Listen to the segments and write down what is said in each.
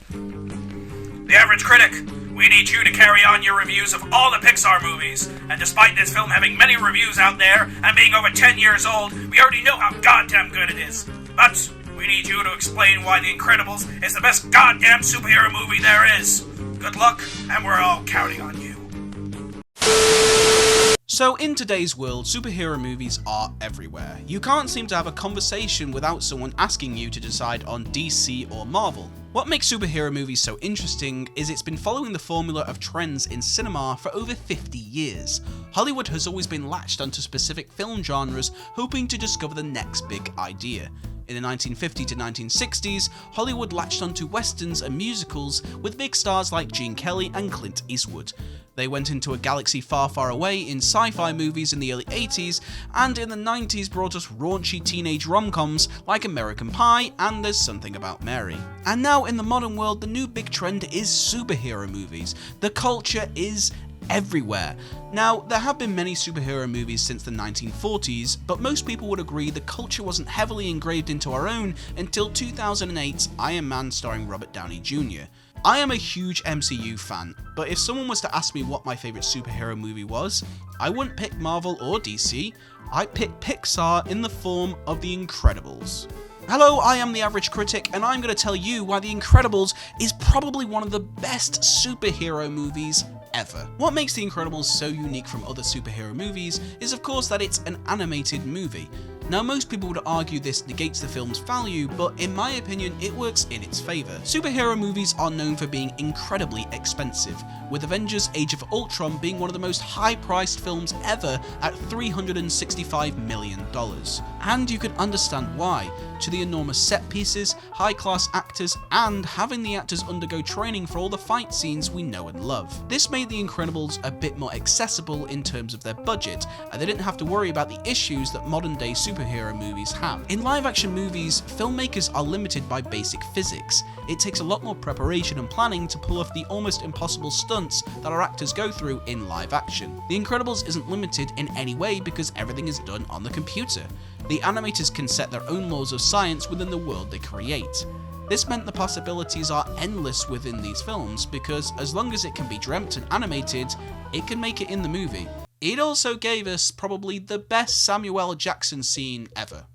The Average Critic, we need you to carry on your reviews of all the Pixar movies. And despite this film having many reviews out there and being over 10 years old, we already know how goddamn good it is. But we need you to explain why The Incredibles is the best goddamn superhero movie there is. Good luck, and we're all counting on you. So in today's world, superhero movies are everywhere. You can't seem to have a conversation without someone asking you to decide on DC or Marvel. What makes superhero movies so interesting is it's been following the formula of trends in cinema for over 50 years. Hollywood has always been latched onto specific film genres, hoping to discover the next big idea. In the 1950s to 1960s, Hollywood latched onto westerns and musicals with big stars like Gene Kelly and Clint Eastwood. They went into a galaxy far, far away in sci-fi movies in the early 80s, and in the 90s brought us raunchy teenage rom-coms like American Pie and There's Something About Mary. And now in the modern world, the new big trend is superhero movies. The culture is everywhere. Now, there have been many superhero movies since the 1940s, but most people would agree the culture wasn't heavily engraved into our own until 2008's Iron Man starring Robert Downey Jr. I am a huge MCU fan, but if someone was to ask me what my favourite superhero movie was, I wouldn't pick Marvel or DC, I'd pick Pixar in the form of The Incredibles. Hello, I am The Average Critic, and I'm going to tell you why The Incredibles is probably one of the best superhero movies ever. What makes The Incredibles so unique from other superhero movies is of course that it's an animated movie. Now most people would argue this negates the film's value, but in my opinion it works in its favour. Superhero movies are known for being incredibly expensive, with Avengers Age of Ultron being one of the most high-priced films ever at $365 million. And you can understand why. To the enormous set pieces, high-class actors, and having the actors undergo training for all the fight scenes we know and love. This made The Incredibles a bit more accessible in terms of their budget, and they didn't have to worry about the issues that modern-day superhero movies have. In live-action movies, filmmakers are limited by basic physics. It takes a lot more preparation and planning to pull off the almost impossible stunts that our actors go through in live action. The Incredibles isn't limited in any way because everything is done on the computer. The animators can set their own laws of science within the world they create. This meant the possibilities are endless within these films because as long as it can be dreamt and animated, it can make it in the movie. It also gave us probably the best Samuel L. Jackson scene ever.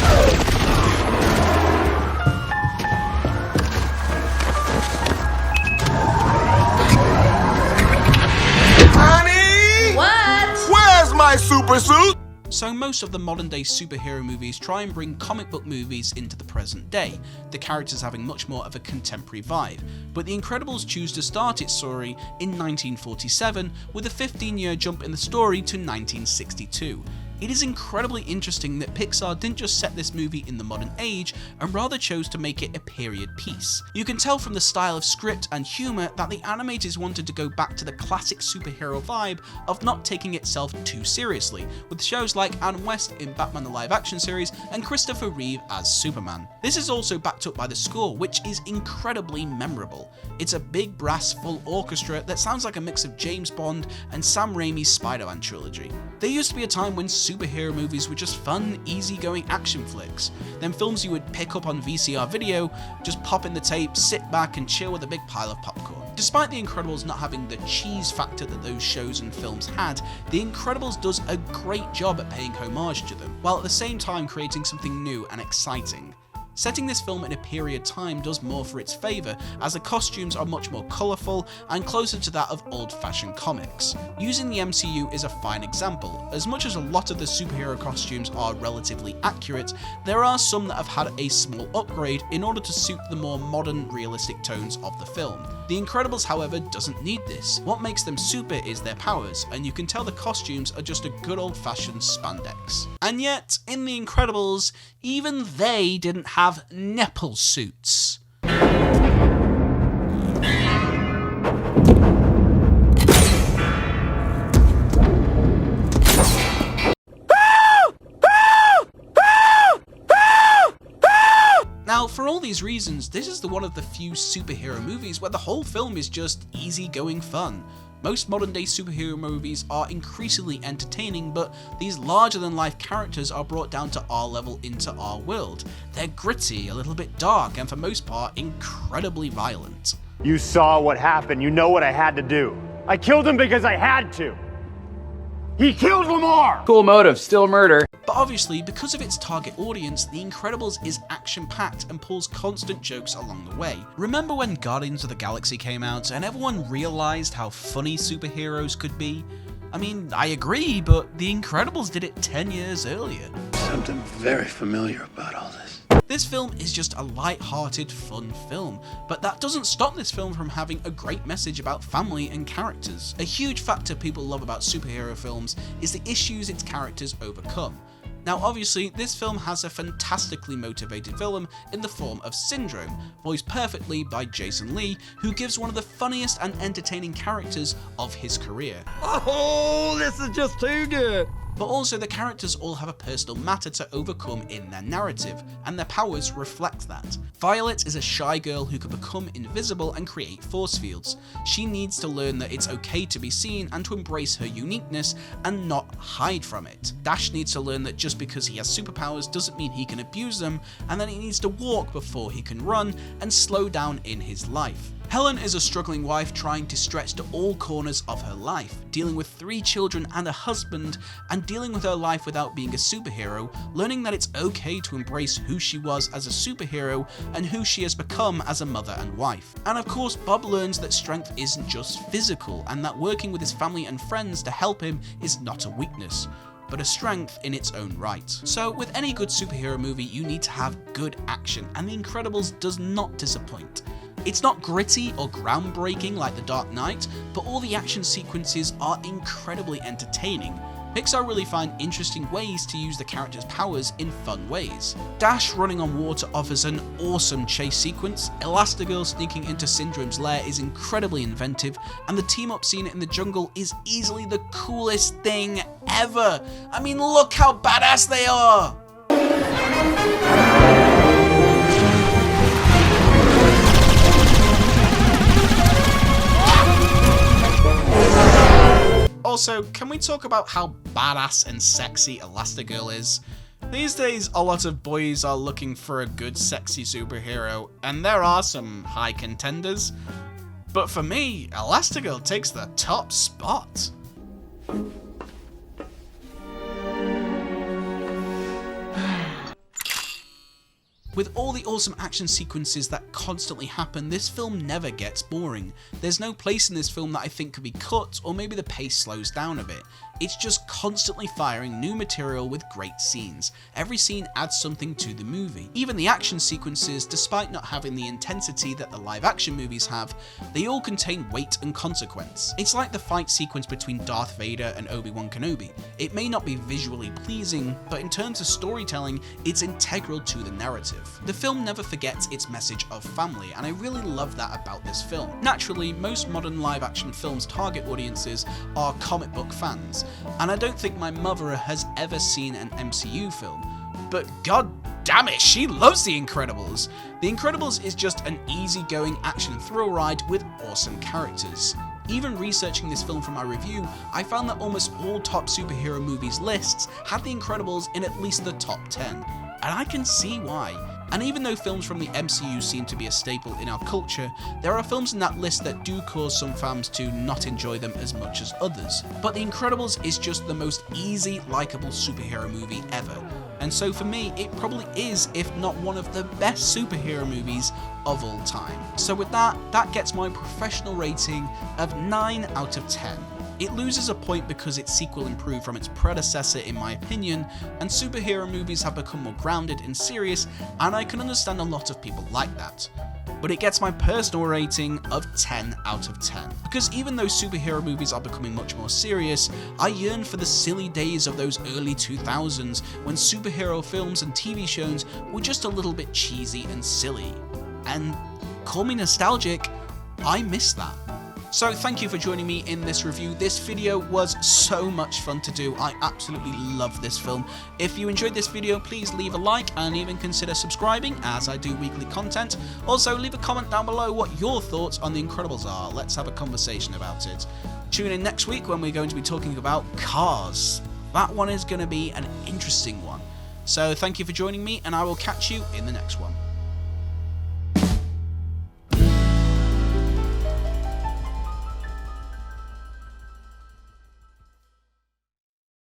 Honey! What? Where's my super suit? So most of the modern day superhero movies try and bring comic book movies into the present day, the characters having much more of a contemporary vibe, but The Incredibles choose to start its story in 1947 with a 15-year jump in the story to 1962. It is incredibly interesting that Pixar didn't just set this movie in the modern age and rather chose to make it a period piece. You can tell from the style of script and humour that the animators wanted to go back to the classic superhero vibe of not taking itself too seriously, with shows like Adam West in Batman the live action series and Christopher Reeve as Superman. This is also backed up by the score, which is incredibly memorable. It's a big brass full orchestra that sounds like a mix of James Bond and Sam Raimi's Spider-Man trilogy. There used to be a time when superhero movies were just fun, easygoing action flicks. Then films you would pick up on VCR video, just pop in the tape, sit back and chill with a big pile of popcorn. Despite The Incredibles not having the cheese factor that those shows and films had, The Incredibles does a great job at paying homage to them, while at the same time creating something new and exciting. Setting this film in a period time does more for its favour, as the costumes are much more colourful and closer to that of old-fashioned comics. Using the MCU is a fine example. As much as a lot of the superhero costumes are relatively accurate, there are some that have had a small upgrade in order to suit the more modern, realistic tones of the film. The Incredibles, however, doesn't need this. What makes them super is their powers, and you can tell the costumes are just a good old-fashioned spandex. And yet, in The Incredibles, even they didn't have nipple suits. Now, for all these reasons, this is one of the few superhero movies where the whole film is just easygoing fun. Most modern day superhero movies are increasingly entertaining, but these larger than life characters are brought down to our level into our world. They're gritty, a little bit dark, and for most part, incredibly violent. You saw what happened. You know what I had to do. I killed him because I had to. He killed Lamar! Cool motive, still murder. But obviously, because of its target audience, The Incredibles is action-packed and pulls constant jokes along the way. Remember when Guardians of the Galaxy came out and everyone realised how funny superheroes could be? I mean, I agree, but The Incredibles did it 10 years earlier. Something very familiar about all this. This film is just a light-hearted, fun film, but that doesn't stop this film from having a great message about family and characters. A huge factor people love about superhero films is the issues its characters overcome. Now obviously, this film has a fantastically motivated villain in the form of Syndrome, voiced perfectly by Jason Lee, who gives one of the funniest and entertaining characters of his career. Oh, this is just too good. But also the characters all have a personal matter to overcome in their narrative, and their powers reflect that. Violet is a shy girl who can become invisible and create force fields. She needs to learn that it's okay to be seen and to embrace her uniqueness and not hide from it. Dash needs to learn that just because he has superpowers doesn't mean he can abuse them, and that he needs to walk before he can run and slow down in his life. Helen is a struggling wife trying to stretch to all corners of her life, dealing with 3 children and a husband, and dealing with her life without being a superhero, learning that it's okay to embrace who she was as a superhero and who she has become as a mother and wife. And of course, Bob learns that strength isn't just physical, and that working with his family and friends to help him is not a weakness, but a strength in its own right. So with any good superhero movie, you need to have good action, and The Incredibles does not disappoint. It's not gritty or groundbreaking like The Dark Knight, but all the action sequences are incredibly entertaining. Pixar really find interesting ways to use the characters' powers in fun ways. Dash running on water offers an awesome chase sequence, Elastigirl sneaking into Syndrome's lair is incredibly inventive, and the team-up scene in the jungle is easily the coolest thing ever! I mean, look how badass they are! Also, can we talk about how badass and sexy Elastigirl is? These days, a lot of boys are looking for a good sexy superhero, and there are some high contenders. But for me, Elastigirl takes the top spot. With all the awesome action sequences that constantly happen, this film never gets boring. There's no place in this film that I think could be cut, or maybe the pace slows down a bit. It's just constantly firing new material with great scenes. Every scene adds something to the movie. Even the action sequences, despite not having the intensity that the live action movies have, they all contain weight and consequence. It's like the fight sequence between Darth Vader and Obi-Wan Kenobi. It may not be visually pleasing, but in terms of storytelling, it's integral to the narrative. The film never forgets its message of family, and I really love that about this film. Naturally, most modern live action films' target audiences are comic book fans, and I don't think my mother has ever seen an MCU film, but god damn it, she loves The Incredibles! The Incredibles is just an easygoing action thrill ride with awesome characters. Even researching this film for my review, I found that almost all top superhero movies lists had The Incredibles in at least the top 10, and I can see why. And even though films from the MCU seem to be a staple in our culture, there are films in that list that do cause some fans to not enjoy them as much as others. But The Incredibles is just the most easy, likeable superhero movie ever. And so for me, it probably is, if not one of the best superhero movies of all time. So with that, that gets my professional rating of 9 out of 10. It loses a point because its sequel improved from its predecessor in my opinion, and superhero movies have become more grounded and serious, and I can understand a lot of people like that. But it gets my personal rating of 10 out of 10. Because even though superhero movies are becoming much more serious, I yearn for the silly days of those early 2000s when superhero films and TV shows were just a little bit cheesy and silly. And call me nostalgic, I miss that. So thank you for joining me in this review. This video was so much fun to do. I absolutely love this film. If you enjoyed this video, please leave a like and even consider subscribing as I do weekly content. Also, leave a comment down below what your thoughts on The Incredibles are. Let's have a conversation about it. Tune in next week when we're going to be talking about Cars. That one is going to be an interesting one. So thank you for joining me, and I will catch you in the next one.